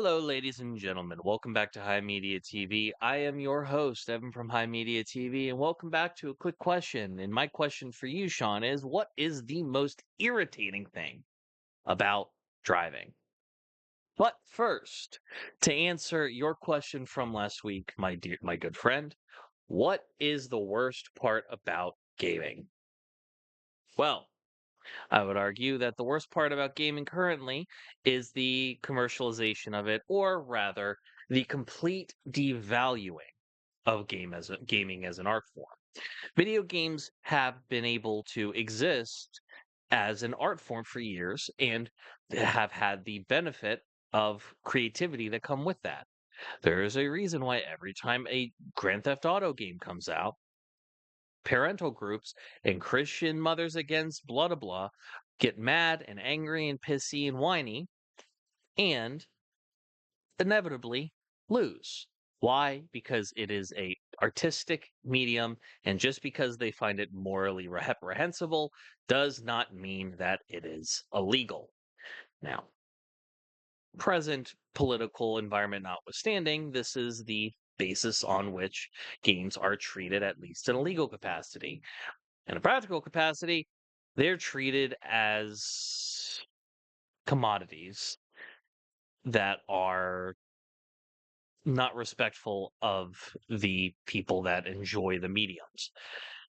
Hello, ladies and gentlemen. Welcome back to HIMediaTV. I am your host, Evan from HIMediaTV, and welcome back to a quick question. And my question for you, Sean, is what is the most irritating thing about driving? But first, to answer your question from last week, my good friend, what is the worst part about gaming? Well, I would argue that the worst part about gaming currently is the commercialization of it, or rather, the complete devaluing of gaming as an art form. Video games have been able to exist as an art form for years and have had the benefit of creativity that come with that. There is a reason why every time a Grand Theft Auto game comes out, parental groups and Christian mothers against blah blah blah get mad and angry and pissy and whiny and inevitably lose. Why? Because it is a artistic medium, and just because they find it morally reprehensible does not mean that it is illegal. Now, present political environment notwithstanding, this is the basis on which games are treated, at least in a legal capacity. In a practical capacity, they're treated as commodities that are not respectful of the people that enjoy the mediums.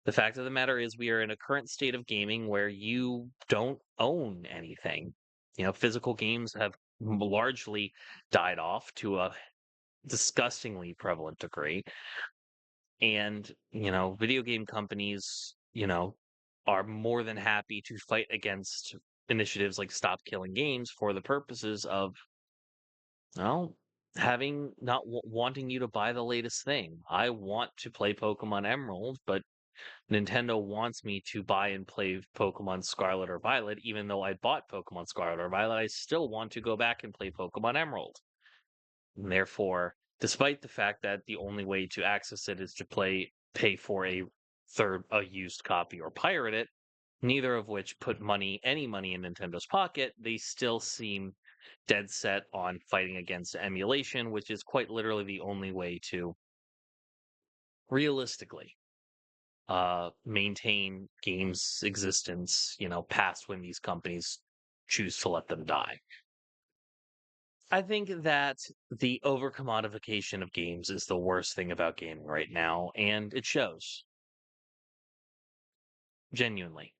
The fact of the matter is, we are in a current state of gaming where you don't own anything. Physical games have largely died off to a disgustingly prevalent degree. And, video game companies, are more than happy to fight against initiatives like Stop Killing Games for the purposes of, well, having not wanting you to buy the latest thing. I want to play Pokemon Emerald, but Nintendo wants me to buy and play Pokemon Scarlet or Violet, even though I bought Pokemon Scarlet or Violet. I still want to go back and play Pokemon Emerald. And therefore, despite the fact that the only way to access it is to pay for a used copy or pirate it, neither of which put any money in Nintendo's pocket, they still seem dead set on fighting against emulation, which is quite literally the only way to realistically maintain games' existence, past when these companies choose to let them die. I think that the overcommodification of games is the worst thing about gaming right now, and it shows. Genuinely.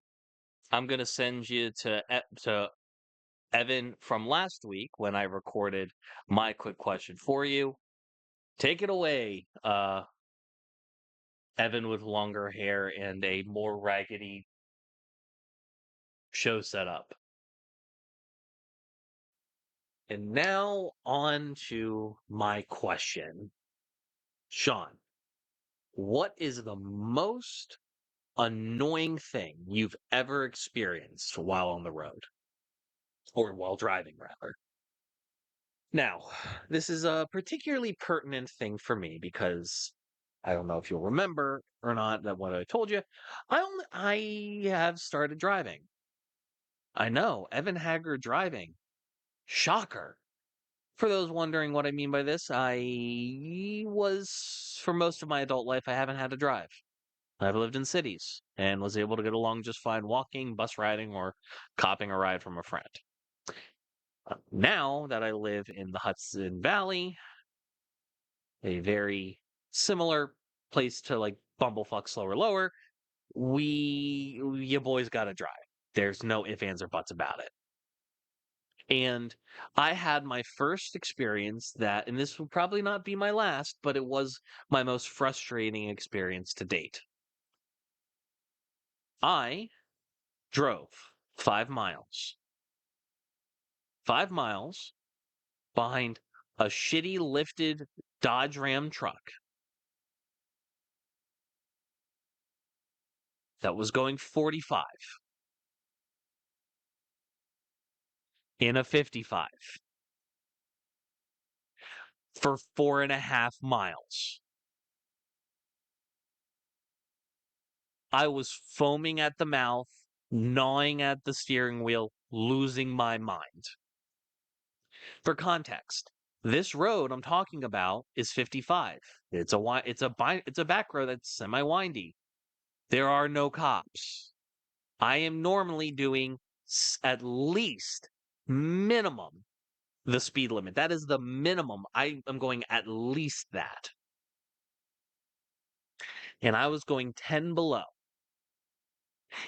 I'm gonna send you to Evan from last week when I recorded my quick question for you. Take it away, Evan with longer hair and a more raggedy show setup. And now on to my question. Sean, what is the most annoying thing you've ever experienced while on the road? Or while driving, rather. Now, this is a particularly pertinent thing for me because I don't know if you'll remember or not that what I told you. I have started driving. I know, Evan Haggard driving. Shocker. For those wondering what I mean by this, for most of my adult life, I haven't had to drive. I've lived in cities and was able to get along just fine walking, bus riding, or copping a ride from a friend. Now that I live in the Hudson Valley, a very similar place to like Bumblefuck Slower Lower, you boys gotta drive. There's no ifs, ands, or buts about it. And I had my first experience and this will probably not be my last, but it was my most frustrating experience to date. I drove 5 miles. 5 miles behind a shitty lifted Dodge Ram truck that was going 45 in a 55 for 4.5 miles. I was foaming at the mouth, gnawing at the steering wheel, losing my mind. For context, This road I'm talking about is 55. It's a back road that's semi-windy. There are no cops. I am normally doing at least minimum the speed limit. That is the minimum. I am going at least that. And I was going 10 below.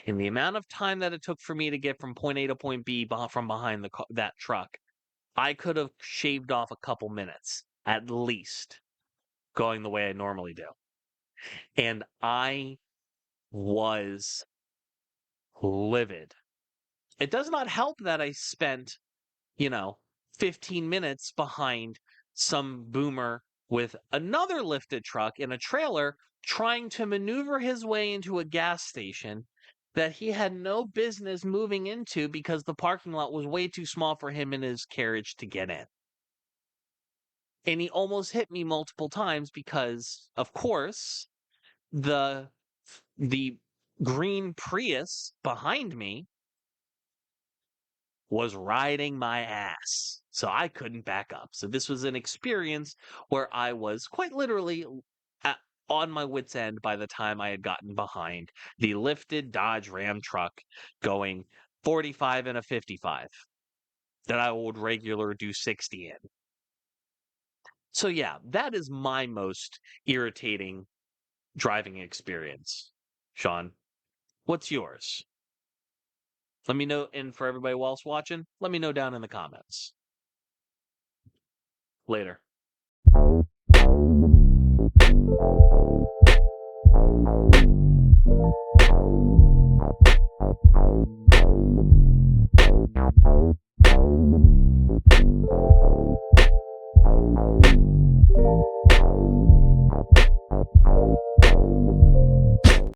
And the amount of time that it took for me to get from point A to point B from behind that truck, I could have shaved off a couple minutes at least going the way I normally do. And I was livid. It does not help that I spent, 15 minutes behind some boomer with another lifted truck in a trailer trying to maneuver his way into a gas station that he had no business moving into because the parking lot was way too small for him and his carriage to get in. And he almost hit me multiple times because, of course, the green Prius behind me was riding my ass. So I couldn't back up. So this was an experience where I was quite literally on my wit's end by the time I had gotten behind the lifted Dodge Ram truck going 45 and a 55 that I would regularly do 60 in. So yeah, that is my most irritating driving experience. Sean, what's yours? Let me know, and for everybody else watching, let me know down in the comments. Later.